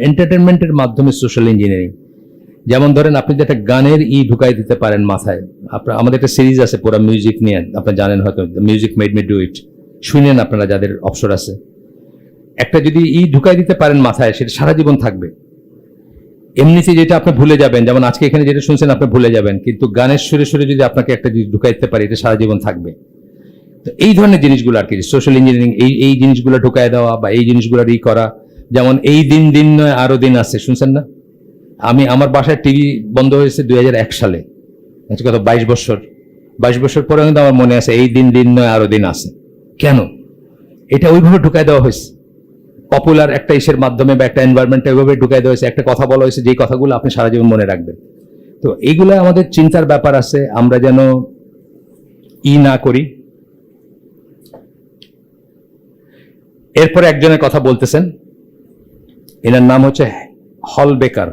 এন্টারটেনমেন্টের মাধ্যমে social engineering. যেমন ধরেন আপনি যে একটা গানের ঢুকাই দিতে পারেন মাথায়। আপনার আমাদের একটা সিরিজ আছে পুরো মিউজিক নিয়ে, আপনি জানেন হয়তো, music made me do it, শুনেন আপনারা যাদের অবসর আছে। একটা যদি ঢুকাই দিতে পারেন মাথায়, সেটা সারা জীবন থাকবে। এমনিতে যেটা আপনি ভুলে যাবেন, যেমন আজকে এখানে যেটা শুনছেন আপনি ভুলে যাবেন, কিন্তু গানের সুরে সুরে যদি আপনাকে একটা ঢুকাই দিতে পারে, এটা সারা জীবন থাকবে। তো এই ধরনের জিনিসগুলো আর কি সোশ্যাল ইঞ্জিনিয়ারিং, এই জিনিসগুলো ঢুকাই দেওয়া বা এই জিনিসগুলো করা। যেমন এই দিন নয় আরো দিন আছে, শুনছেন না? আমার বাসায় টিভি বন্ধ হয়েছে 2001 সালে, কত 22 বছর পরে কিন্তু আমার মনে আছে এই দিন নয় আরো দিন আছে। কেন? এটা ওইভাবে ঢুকাই দেওয়া হয়েছে, পপুলার একটা ইসের মাধ্যমে বা একটা এনভায়রনমেন্টে ওইভাবে ঢুকাই দেওয়া হয়েছে। একটা কথা বলা হয়েছে, যে কথাগুলো আপনি সারা জীবন মনে রাখবেন। তো এইগুলো আমাদের চিন্তার ব্যাপার আছে, আমরা যেন না করি। এরপরে একজনের কথা বলতেছেন, এনার নাম হচ্ছে হল বেকার,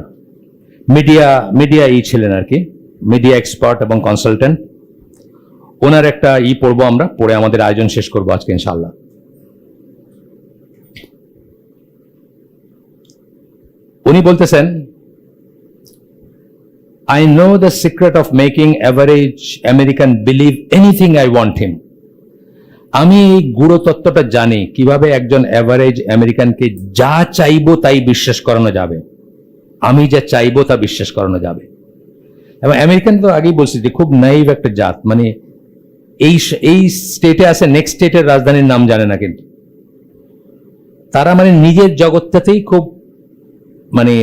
মিডিয়া ছিলেন আর কি, মিডিয়া এক্সপার্ট এবং কনসালটেন্ট। ওনার একটা পড়বো আমরা, পড়ে আমাদের আয়োজন শেষ করবো আজকে ইনশাআল্লাহ। উনি বলতেছেন, I know the secret of making average American believe anything I want him. আমি এই গুড়ো তত্ত্বটা জানি, কিভাবে একজন অ্যাভারেজ আমেরিকানকে যা চাইবো তাই বিশ্বাস করানো যাবে, আমি যা চাইবো তা বিশ্বাস করানো যাবে। এবং আমেরিকান তো আগেই বলছি যে খুব নাইভ একটা জাত, মানে এই স্টেটে আছে, নেক্সট স্টেটের রাজধানীর নাম জানে না, কিন্তু তারা মানে নিজের জগৎটাতেই খুব মানে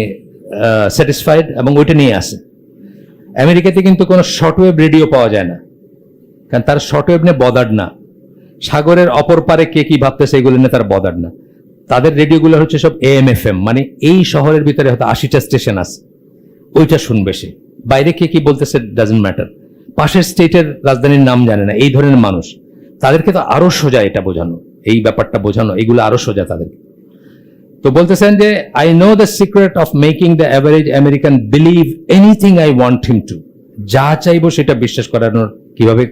স্যাটিসফাইড এবং ওইটা নিয়ে আসে। আমেরিকাতে কিন্তু কোনো শর্টওয়েভ রেডিও পাওয়া যায় না, কারণ তার শর্টওয়েভ নিয়ে বদার্ড না। সাগরের অপর পারে কে কি ভাবতেছে এগুলো নিয়ে তার বদার্ড না। তাদের রেডিওগুলো হচ্ছে সব AM FM, মানে এই শহরের ভিতরে হয়তো 80টা স্টেশন আছে, ওইটা শুনবে সে। বাইরে কে কি বলতেছে ডাজন্ট ম্যাটার। পাশের স্টেটের রাজধানীর নাম জানে না, এই ধরনের মানুষ। তাদেরকে তো আরো সোজা এটা বোঝানো, এই ব্যাপারটা বোঝানো, এগুলো আরো সোজা তাদেরকে। তো বলতেছেন যে I know the secret of making the average American believe anything I want him to. যা চাইবো সেটা বিশ্বাস করানোর কিভাবে,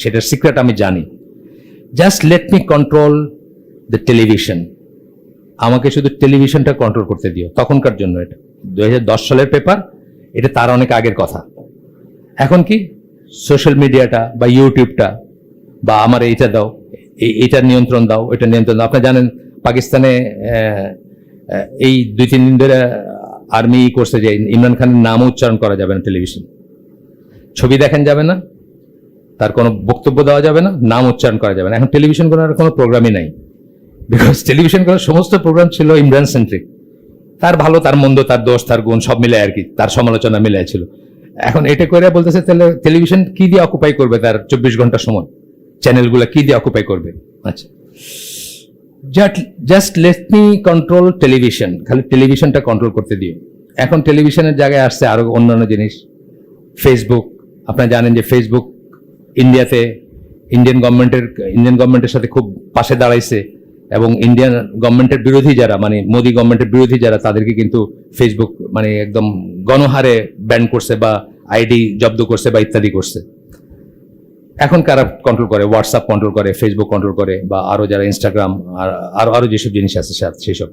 সেটার সিক্রেট আমি জানি। Just let me control the television. আমাকে শুধু টেলিভিশনটা কন্ট্রোল করতে দিও। তখনকার জন্য এটা 2010 সালের পেপার, এটা তার অনেক আগের কথা। এখন কি সোশ্যাল মিডিয়াটা বা ইউটিউবটা বা আমার এইটা দাও, এইটার নিয়ন্ত্রণ দাও, ওইটার নিয়ন্ত্রণ দাও। আপনি জানেন পাকিস্তানে এই 2-3 দিন ধরে আর্মি করছে যে ইমরান খানের নাম উচ্চারণ করা যাবে না, টেলিভিশন ছবি দেখেন যাবে না, তার কোনো বক্তব্য দেওয়া যাবে না, নাম উচ্চারণ করা যাবে না। এখন টেলিভিশন করার কোনো প্রোগ্রামই নাই, বিকজ টেলিভিশন করার সমস্ত প্রোগ্রাম ছিল ইমরান সেন্ট্রিক। তার ভালো, তার মন্দ, তার দোষ, তার গুণ সব মিলে আর কি, তার সমালোচনা মিলে ছিল। এখন এটা করে বলতেছে তাহলে টেলিভিশন কি দিয়ে অকুপাই করবে তার 24 ঘন্টা সময়, চ্যানেলগুলো কি দিয়ে অকুপাই করবে? আচ্ছা, just let me control television, খালি টেলিভিশনটা কন্ট্রোল করতে দিও। এখন টেলিভিশনের জায়গায় আসছে আরো অন্যান্য জিনিস। ফেসবুক, আপনারা জানেন যে ফেসবুক ইন্ডিয়াতে ইন্ডিয়ান গভর্নমেন্টের সাথে খুব পাশে দাঁড়াইছে, এবং ইন্ডিয়ান গভর্নমেন্টের বিরোধী যারা, মানে মোদী গভর্নমেন্টের বিরোধী যারা, তাদেরকে কিন্তু ফেসবুক মানে একদম গণহারে ব্যান করছে বা আইডি জব্দ করছে বা ইত্যাদি করছে। এখন কারা কন্ট্রোল করে? হোয়াটসঅ্যাপ কন্ট্রোল করে, ফেসবুক কন্ট্রোল করে, বা আরো যারা ইনস্টাগ্রাম আর আরো যেসব জিনিস আছে সেসব,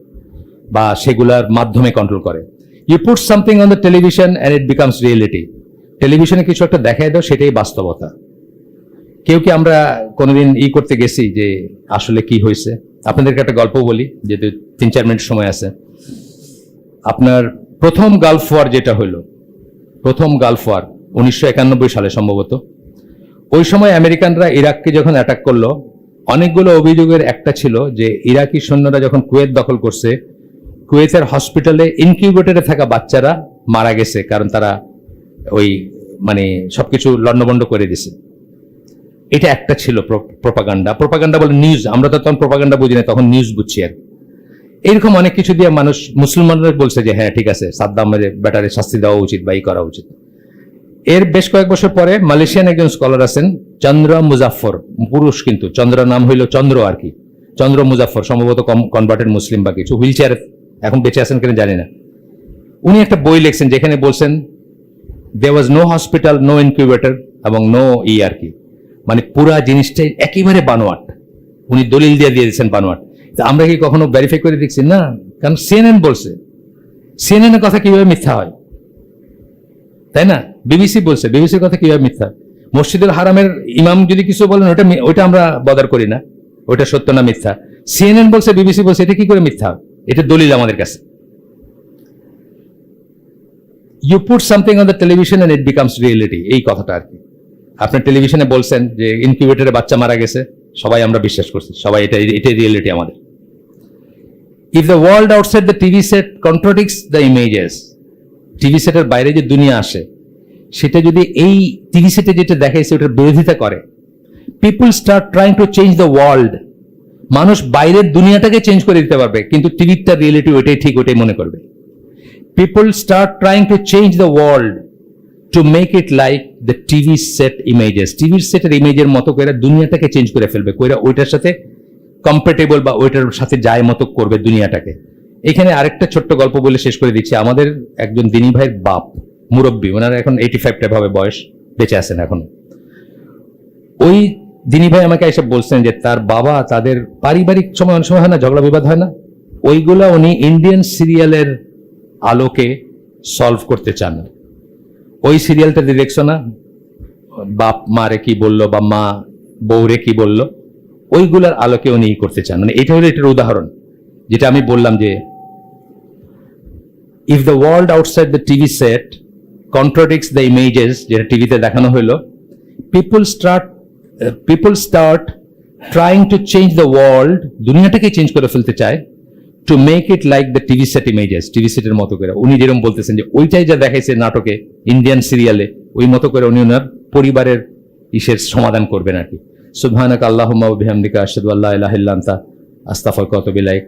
বা সেগুলার মাধ্যমে কন্ট্রোল করে। You put something on the television and it becomes reality. টেলিভিশনে কিছু একটা দেখাই দাও, সেটাই বাস্তবতা। কেউ কি আমরা কোনোদিন করতে গেছি যে আসলে কি হয়েছে? আপনাদেরকে একটা গল্প বলি, যেহেতু 3-4 মিনিট সময় আছে। আপনার প্রথম গালফ ওয়ার যেটা হইল, প্রথম গালফ ওয়ার 1991 সালে সম্ভবত, ওই সময় আমেরিকানরা ইরাককে যখন অ্যাটাক করলো, অনেকগুলো অভিযোগের একটা ছিল যে ইরাকি সৈন্যরা যখন কুয়েত দখল করছে, কুয়েতের হসপিটালে ইনকিউবেটরে থাকা বাচ্চারা মারা গেছে, কারণ তারা ওই মানে সবকিছু লন্ডভন্ড করে দিছে। এটা একটা ছিল প্রোপাগান্ডা বলে নিউজ। আমরা তো তখন প্রোপাগান্ডা বুঝি না, তখন নিউজ বুঝছি আর। এইরকম অনেক কিছু দিয়ে মানুষ, মুসলমানরা বলছে যে হ্যাঁ ঠিক আছে, সাদ্দামের ব্যাটারে শাস্তি দেওয়া উচিত বা করা উচিত। এর বেশ কয়েক বছর পরে মালয়েশিয়ান একজন স্কলার আছেন, চন্দ্র মুজাফর, পুরুষ কিন্তু, চন্দ্র নাম হইল চন্দ্র আর কি, চন্দ্র মুজাফর, সম্ভবত কনভার্টেড মুসলিম বা কিছু, হুইল চেয়ার, এখন বেঁচে আছেন কিনা জানি না। উনি একটা বই লিখছেন যেখানে বলছেন there was no hospital, no incubator এবং no আর কি, মানে পুরা জিনিসটাই একেবারে বানোয়াট। উনি দলিল দিয়ে দিয়েছেন বানোয়াট। আমরা কি কখনো ভেরিফাই করে দেখছি? না, কারণ সিএনএন বলছে, সিএনএন এর কথা কিভাবে মিথ্যা হয়, তাই না? বিবিসি বলছে, বিবিসির কথা কিভাবে মিথ্যা? মসজিদুল হারামের ইমাম যদি কিছু বলেন ওইটা আমরা বদার করি না, ওইটা সত্য না মিথ্যা। সিএনএন বলছে, বিবিসি বলছে, এটা কি করে মিথ্যা? এটা দলিল আমাদের কাছে। You put something on the television and it becomes reality, এই কথাটা আর কি। আপনি টেলিভিশনে বলছেন যে ইনকিউবেটরে বাচ্চা মারা গেছে, সবাই আমরা বিশ্বাস করছি, সবাই এটাই রিয়েলিটি আমাদের। If the world outside the TV set contradicts the images, TV সেটের বাইরে যে দুনিয়া আসে সেটা যদি এই টিভি সেটে যেটা দেখাইছে ওটার বিরোধিতা করে, people start trying to change the world, মানুষ বাইরের দুনিয়াটাকে চেঞ্জ করে দিতে পারবে, কিন্তু টিভির রিয়েলিটি ওইটাই ঠিক, ওইটাই মনে করবে। People start trying to change the world to make it like the TV set images, টিভির সেটের ইমেজের মতো করে দুনিয়াটাকে চেঞ্জ করে ফেলবে, কইরা ওইটার সাথে কম্পেটেবল বা ওইটার সাথে যায় মতো করবে দুনিয়াটাকে। এখানে আরেকটা ছোট্ট গল্প বলে শেষ করে দিচ্ছি। আমাদের একজন দিনী ভাইয়ের বাপ, মুরব্বী, ওনার এখন 85 টাইপ হবে বয়স, বেঁচে আছেন এখন। ওই দিনী ভাই আমাকে এসে বলছেন যে তার বাবা, তাদের পারিবারিক সময় অনেক সময় হয় না, ঝগড়া বিবাদ হয় না, ওইগুলা উনি ইন্ডিয়ান সিরিয়ালের আলোকে সলভ করতে চান। ওই সিরিয়ালটা দেখছো না, বাপ মারে কি বললো বা মা বউরে কি বললো, ওইগুলার আলোকে উনি করতে চান। মানে এটা হলো এটার উদাহরণ, যেটা আমি বললাম যে if the world outside the TV set contradicts the images, যেটা টিভিতে দেখানো হলো, people start trying to change the world, দুনিয়াটাকে চেঞ্জ করে ফেলতে চায়, to make it like the TV set images, TV সেটের মতো করে। উনি যেরকম বলতেছেন যে ওইটাই যা দেখাইছে নাটকে, ইন্ডিয়ান সিরিয়ালে, ওই মতো করে উনি ওনার পরিবারের ইসের সমাধান করবেন আর কি। সুবহানাকা আল্লাহুম্মা ওয়া বিহামদিকা আশহাদু আল্লা ইলাহা ইল্লা আনতা আস্তাগফিরুকা ওয়া আতুবু ইলাইক।